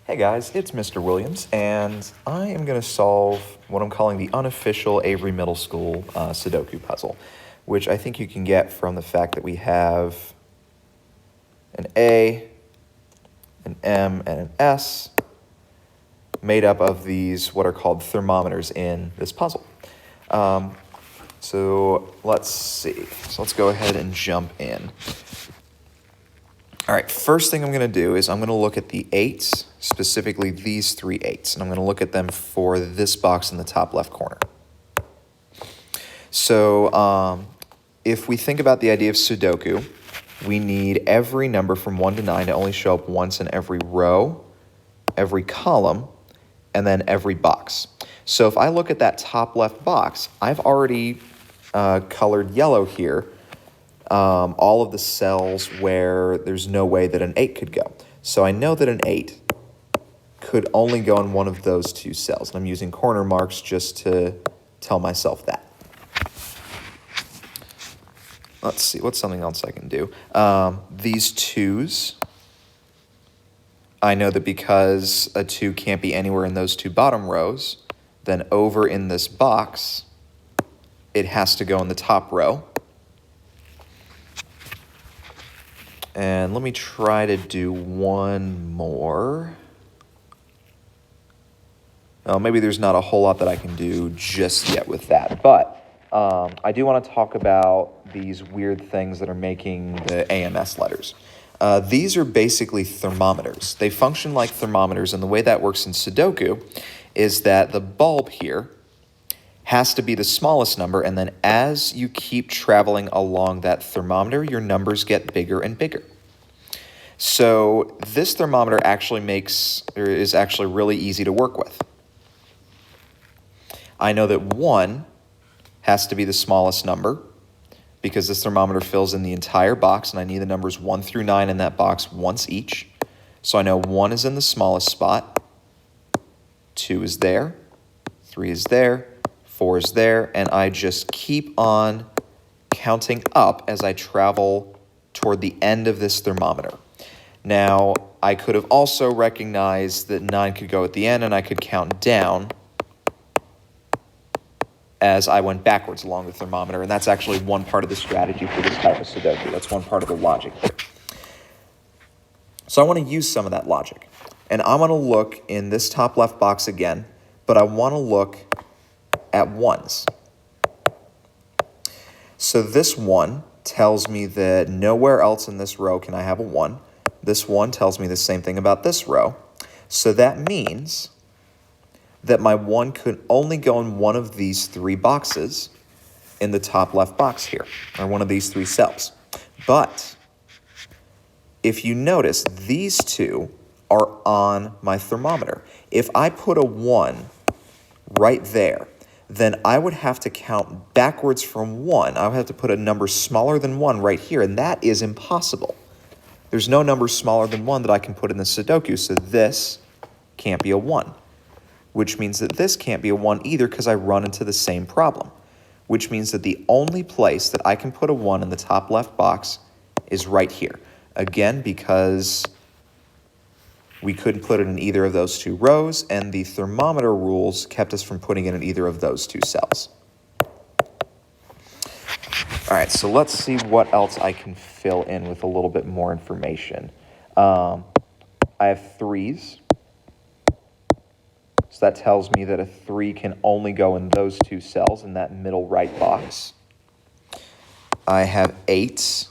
Hey guys, it's Mr. Williams, and I am going to solve what I'm calling the unofficial Avery Middle School Sudoku puzzle, which I think you can get from the fact that we have an A, an M, and an S made up of these what are called thermometers in this puzzle. So let's see. So let's go ahead and jump in. All right, first thing I'm going to do is I'm going to look at the 8s, specifically these 3 8s, and I'm going to look at them for this box in the top left corner. So if we think about the idea of Sudoku, we need every number from 1 to 9 to only show up once in every row, every column, and then every box. So if I look at that top left box, I've already colored yellow here all of the cells where there's no way that an 8 could go. So I know that an 8 could only go in one of those 2 cells. And I'm using corner marks just to tell myself that. Let's see, what's something else I can do? These 2s, I know that because a 2 can't be anywhere in those 2 bottom rows, then over in this box, it has to go in the top row. And let me try to do one more. Oh, maybe there's not a whole lot that I can do just yet with that. But I do want to talk about these weird things that are making the AMS letters. These are basically thermometers. They function like thermometers, and the way that works in Sudoku is that the bulb here has to be the smallest number, and then as you keep traveling along that thermometer, your numbers get bigger and bigger. So this thermometer actually is actually really easy to work with. I know that 1 has to be the smallest number because this thermometer fills in the entire box, and I need the numbers 1 through 9 in that box once each. So I know 1 is in the smallest spot, 2 is there, 3 is there, 4 is there, and I just keep on counting up as I travel toward the end of this thermometer. Now, I could have also recognized that 9 could go at the end, and I could count down as I went backwards along the thermometer, and that's actually one part of the strategy for this type of Sudoku. That's one part of the logic here. So I want to use some of that logic, and I'm going to look in this top left box again, but I want to look at 1s. So this 1 tells me that nowhere else in this row can I have a 1. This 1 tells me the same thing about this row. So that means that my 1 could only go in one of these 3 boxes in the top left box here, or one of these 3 cells. But if you notice, these 2 are on my thermometer. If I put a 1 right there, then I would have to count backwards from 1. I would have to put a number smaller than 1 right here, and that is impossible. There's no number smaller than 1 that I can put in the Sudoku, so this can't be a 1, which means that this can't be a 1 either because I run into the same problem, which means that the only place that I can put a 1 in the top left box is right here. Again, because we couldn't put it in either of those 2 rows, and the thermometer rules kept us from putting it in either of those 2 cells. All right, so let's see what else I can fill in with a little bit more information. I have 3s. So that tells me that a 3 can only go in those 2 cells in that middle right box. I have 8s.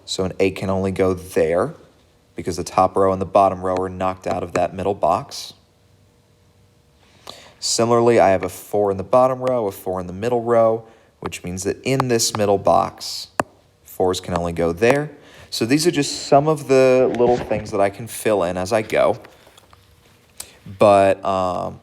So an 8 can only go there because the top row and the bottom row are knocked out of that middle box. Similarly, I have a 4 in the bottom row, a 4 in the middle row, which means that in this middle box, 4s can only go there. So these are just some of the little things that I can fill in as I go. But, oh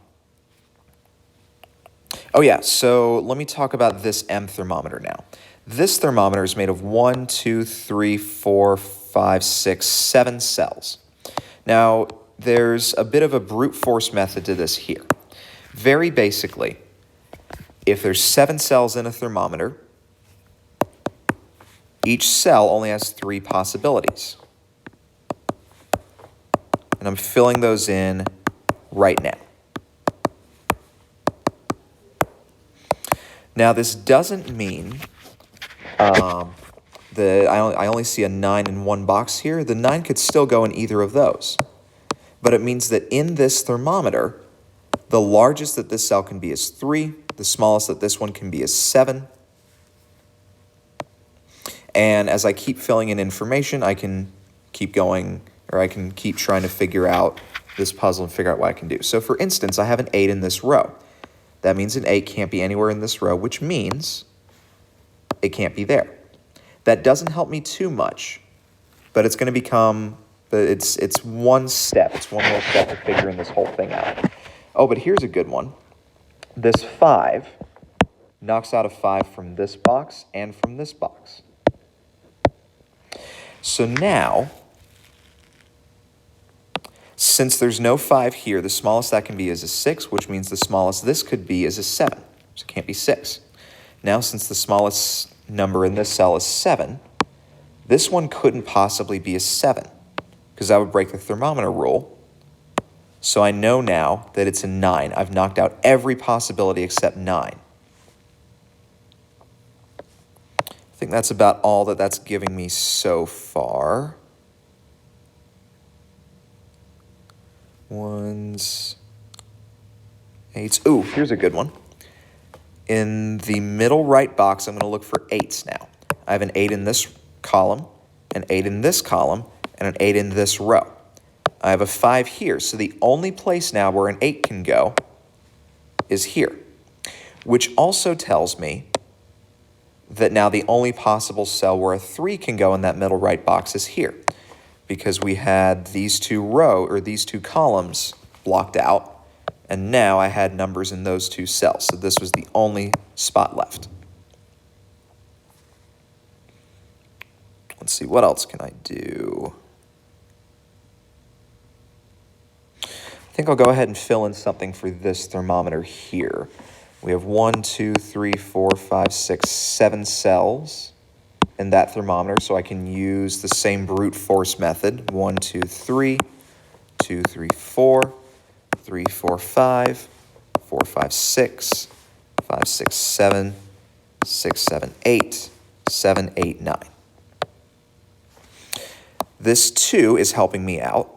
yeah, so let me talk about this M thermometer now. This thermometer is made of 1, 2, 3, 4, 5, 6, 7 cells. Now, there's a bit of a brute force method to this here. Very basically, if there's 7 cells in a thermometer, each cell only has 3 possibilities. and I'm filling those in right now. Now, this doesn't mean that I only see a 9 in one box here. The 9 could still go in either of those. But it means that in this thermometer, the largest that this cell can be is 3. The smallest that this one can be is 7. And as I keep filling in information, I can keep going, or I can keep trying to figure out this puzzle and figure out what I can do. So for instance, I have an 8 in this row. That means an 8 can't be anywhere in this row, which means it can't be there. That doesn't help me too much, but it's going to become, it's one step. It's one more step to figuring this whole thing out. Oh, but here's a good one. This 5 knocks out a 5 from this box and from this box. So now, since there's no 5 here, the smallest that can be is a 6, which means the smallest this could be is a 7. So it can't be 6. Now, since the smallest number in this cell is 7, this one couldn't possibly be a 7, because that would break the thermometer rule. So I know now that it's a 9. I've knocked out every possibility except 9. I think that's about all that that's giving me so far. Ones, eights. Ooh, here's a good one. In the middle right box, I'm going to look for 8s now. I have an 8 in this column, an 8 in this column, and an 8 in this row. I have a 5 here, so the only place now where an 8 can go is here, which also tells me that now the only possible cell where a 3 can go in that middle right box is here, because we had these two columns blocked out, and now I had numbers in those 2 cells, so this was the only spot left. Let's see, what else can I do? I think I'll go ahead and fill in something for this thermometer here. We have 1, 2, 3, 4, 5, 6, 7 cells in that thermometer, so I can use the same brute force method. 1, 2, 3, 2, 3, 4, 3, 4, 5, 4, 5, 6, 5, 6, 7, 6, 7, 8, 7, 8, 9. This 2 is helping me out,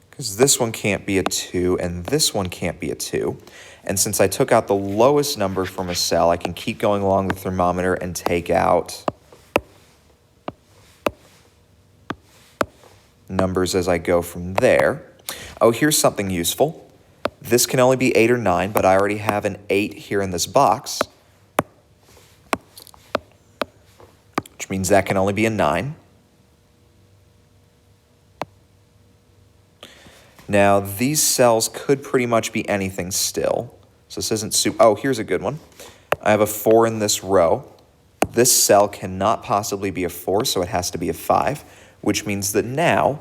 because this one can't be a 2, and this one can't be a 2. And since I took out the lowest number from a cell, I can keep going along the thermometer and take out numbers as I go from there. Oh, here's something useful. This can only be 8 or 9, but I already have an 8 here in this box, which means that can only be a 9. Now, these cells could pretty much be anything still. So this isn't super. Oh, here's a good one. I have a 4 in this row. This cell cannot possibly be a 4, so it has to be a 5, which means that now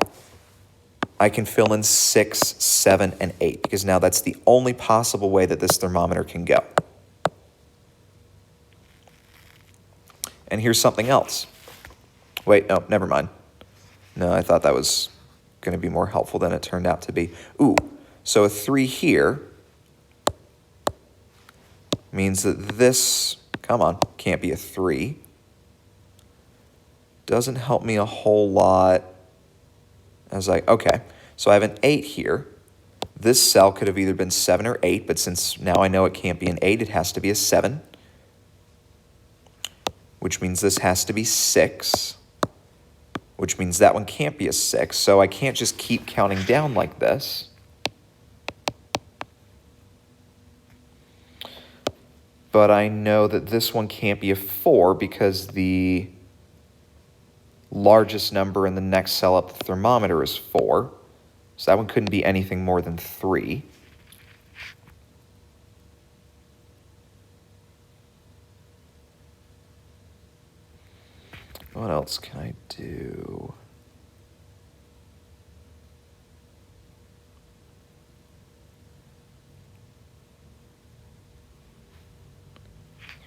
I can fill in 6, 7, and 8, because now that's the only possible way that this thermometer can go. And here's something else. Wait, no, never mind. No, I thought that was going to be more helpful than it turned out to be. Ooh, so a 3 here means that this, come on, can't be a 3. Doesn't help me a whole lot. Okay, so I have an 8 here. This cell could have either been 7 or 8, but since now I know it can't be an 8, it has to be a 7, which means this has to be 6, which means that one can't be a 6, so I can't just keep counting down like this. But I know that this one can't be a 4 because the largest number in the next cell up the thermometer is 4. So that one couldn't be anything more than 3. What else can I do?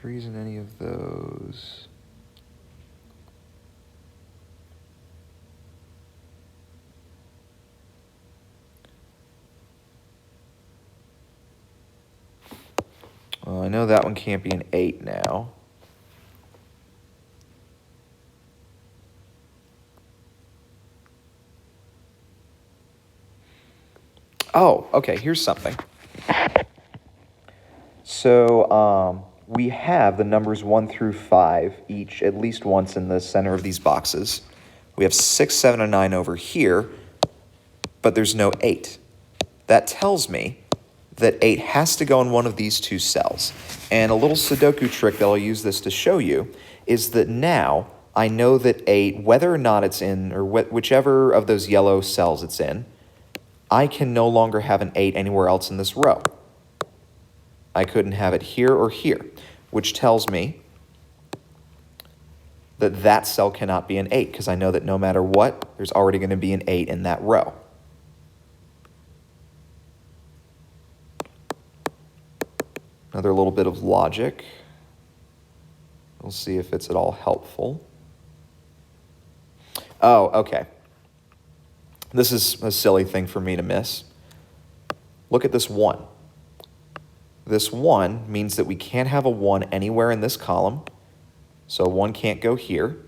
Threes in any of those. know that one can't be an 8 now. Oh, okay, here's something. So we have the numbers 1 through 5 each at least once in the center of these boxes. We have 6, 7, and 9 over here, but there's no 8. That tells me that 8 has to go in one of these two cells. And a little Sudoku trick that I'll use this to show you is that now I know that 8, whether or not it's in, or whichever of those yellow cells it's in, I can no longer have an 8 anywhere else in this row. I couldn't have it here or here, which tells me that that cell cannot be an 8, because I know that no matter what, there's already going to be an 8 in that row. Another little bit of logic. We'll see if it's at all helpful. Oh, okay. This is a silly thing for me to miss. Look at this 1. This 1 means that we can't have a 1 anywhere in this column, so a 1 can't go here.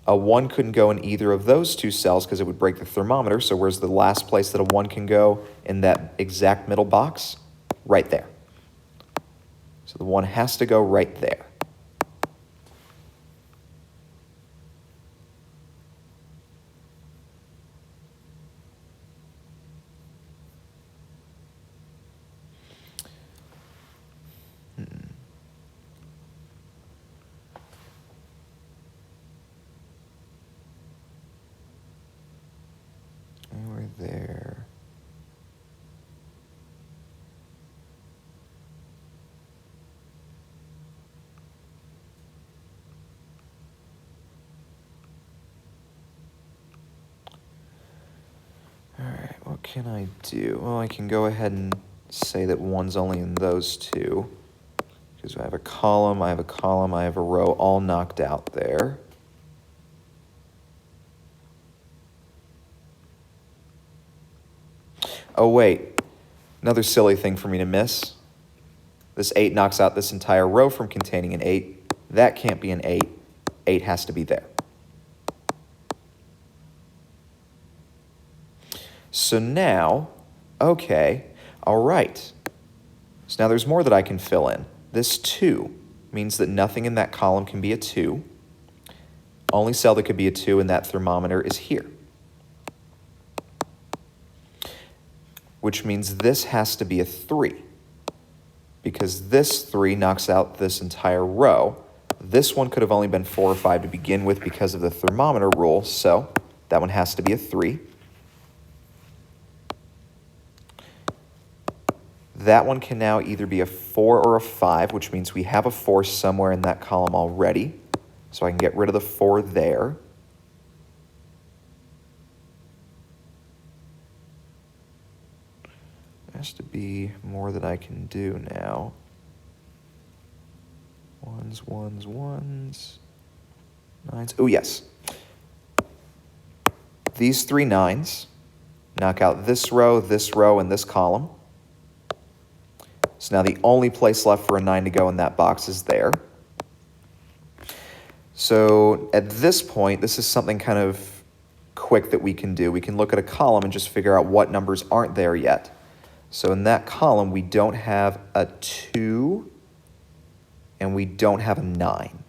A 1 couldn't go in either of those two cells because it would break the thermometer, so where's the last place that a 1 can go in that exact middle box? Right there. So the 1 has to go right there. Anywhere there. All right, what can I do? Well, I can go ahead and say that 1's only in those two, because I have a column, I have a row all knocked out there. Oh, wait, another silly thing for me to miss. This 8 knocks out this entire row from containing an 8. That can't be an 8. 8 has to be there. So now, okay, all right. So now there's more that I can fill in. This 2 means that nothing in that column can be a 2. Only cell that could be a 2 in that thermometer is here. Which means this has to be a 3. Because this 3 knocks out this entire row. This one could have only been 4 or 5 to begin with because of the thermometer rule, so that one has to be a 3. That one can now either be a 4 or a 5, which means we have a 4 somewhere in that column already. So I can get rid of the 4 there. There has to be more that I can do now. 1s, 1s, 1s, 9s. Oh, yes. These 3 9s knock out this row, and this column. So now the only place left for a 9 to go in that box is there. So at this point, this is something kind of quick that we can do. We can look at a column and just figure out what numbers aren't there yet. So in that column, we don't have a 2, and we don't have a 9.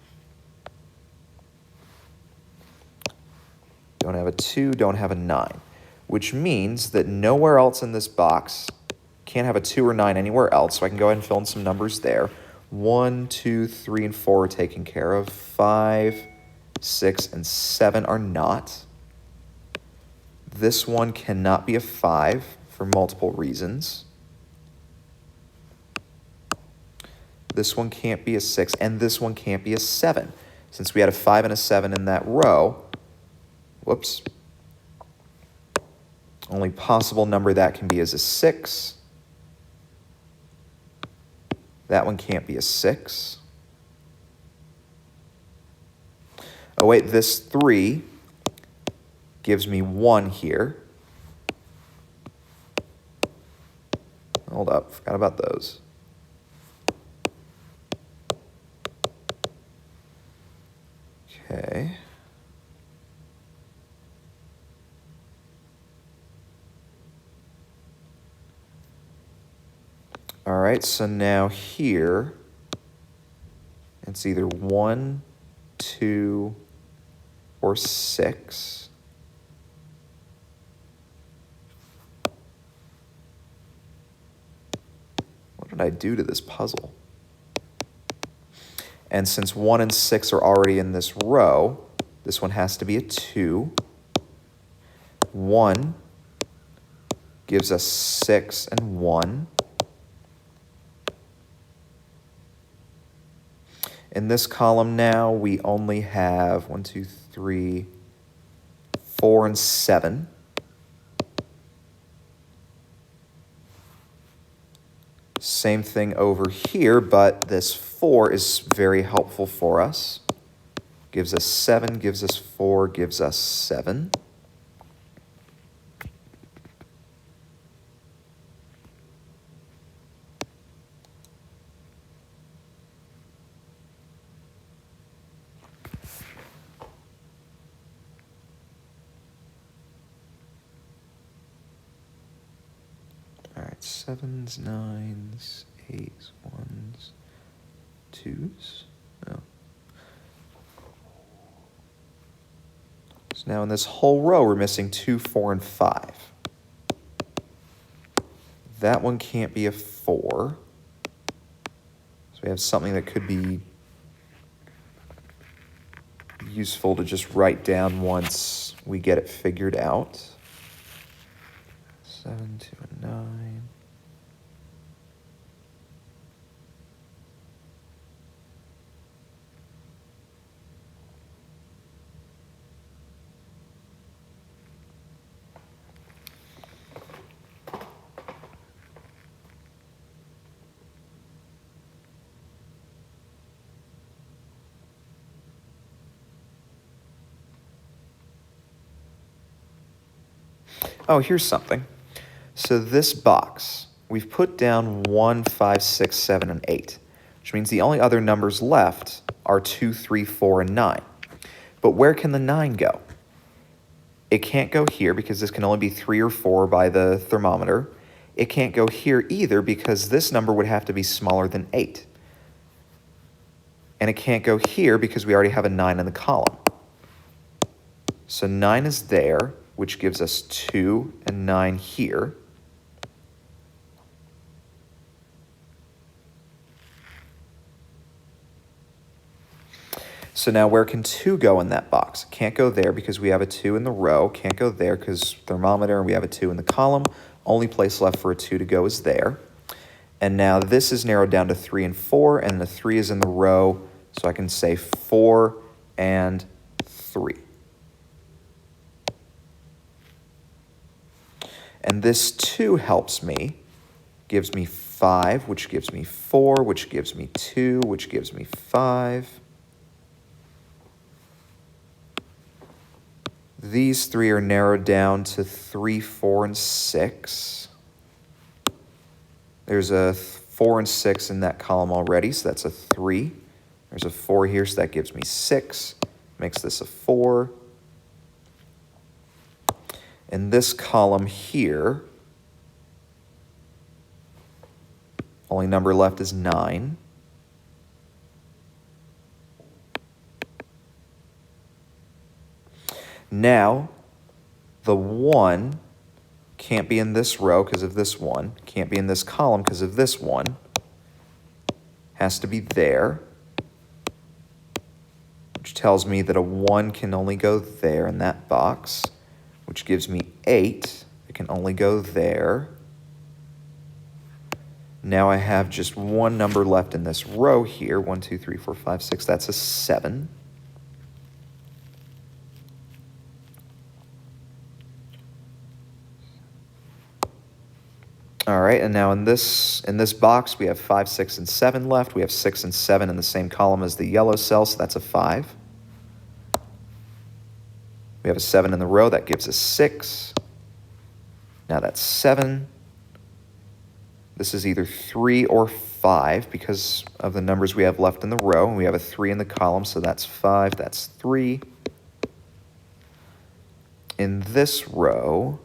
Don't have a 2, don't have a 9, which means that nowhere else in this box can't have a 2 or 9 anywhere else, so I can go ahead and fill in some numbers there. 1, 2, 3, and 4 are taken care of. 5, 6, and 7 are not. This one cannot be a 5 for multiple reasons. This one can't be a 6, and this one can't be a 7. Since we had a 5 and a 7 in that row, whoops, only possible number that can be is a 6. That one can't be a 6. Oh wait, this 3 gives me 1 here. Hold up, forgot about those. Okay. All right, so now here, it's either 1, 2, or 6. What did I do to this puzzle? And since 1 and 6 are already in this row, this one has to be a 2. 1 gives us 6 and 1. In this column now, we only have 1, 2, 3, 4, and 7. Same thing over here, but this 4 is very helpful for us. Gives us 7, gives us 4, gives us 7. All right, 7s, 9s, 8s, 1s, 2s. No. So now in this whole row, we're missing 2, 4, and 5. That one can't be a 4. So we have something that could be useful to just write down once we get it figured out. 7, 2, and 9. Oh, here's something. So this box, we've put down 1, 5, 6, 7, and 8, which means the only other numbers left are 2, 3, 4, and 9. But where can the 9 go? It can't go here because this can only be 3 or 4 by the thermometer. It can't go here either because this number would have to be smaller than 8. And it can't go here because we already have a 9 in the column. So 9 is there, which gives us 2 and 9 here. So now where can 2 go in that box? Can't go there because we have a 2 in the row. Can't go there because thermometer and we have a 2 in the column. Only place left for a 2 to go is there. And now this is narrowed down to 3 and 4, and the 3 is in the row, so I can say 4 and 3. And this 2 helps me, gives me 5, which gives me 4, which gives me 2, which gives me 5. These 3 are narrowed down to 3, 4, and 6. There's a 4 and 6 in that column already, so that's a 3. There's a 4 here, so that gives me 6. Makes this a 4. In this column here, only number left is 9. Now, the 1 can't be in this row because of this 1. Can't be in this column because of this 1. Has to be there, which tells me that a 1 can only go there in that box, which gives me 8. It can only go there. Now I have just one number left in this row here. 1, 2, 3, 4, 5, 6. That's a 7. All right, and now in this box, we have 5, 6, and 7 left. We have 6 and 7 in the same column as the yellow cell, so that's a 5. We have a 7 in the row. That gives us 6. Now that's 7. This is either 3 or 5 because of the numbers we have left in the row, and we have a 3 in the column, so that's 5, that's 3. In this row,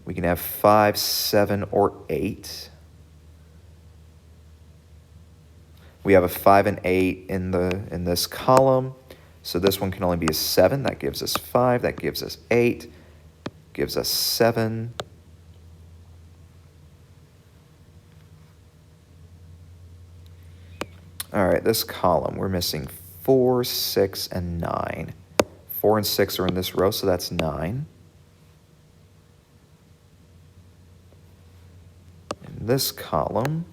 we can have 5, 7, or 8. We have a 5 and 8 in this column, so this one can only be a 7. That gives us 5, that gives us 8, gives us 7. All right, this column, we're missing 4, 6, and 9. 4 and 6 are in this row, so that's 9. In this column,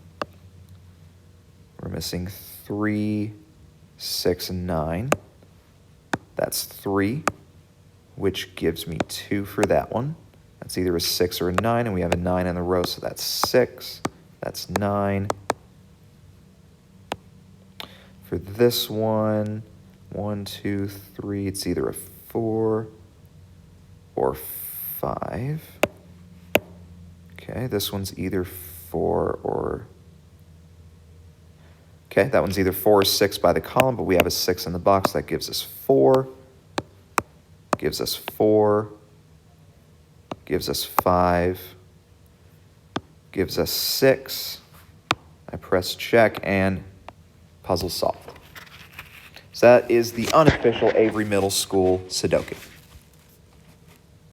we're missing 3, 6, and 9. That's 3, which gives me 2 for that one. That's either a 6 or a 9, and we have a 9 in the row, so that's 6. That's 9. For this one, 1, 2, 3, it's either a 4 or 5. Okay, this one's either 4 or... Okay, that one's either 4 or 6 by the column, but we have a 6 in the box. That gives us 4, gives us 4, gives us 5, gives us 6. I press check, and puzzle solved. So that is the unofficial Avery Middle School Sudoku.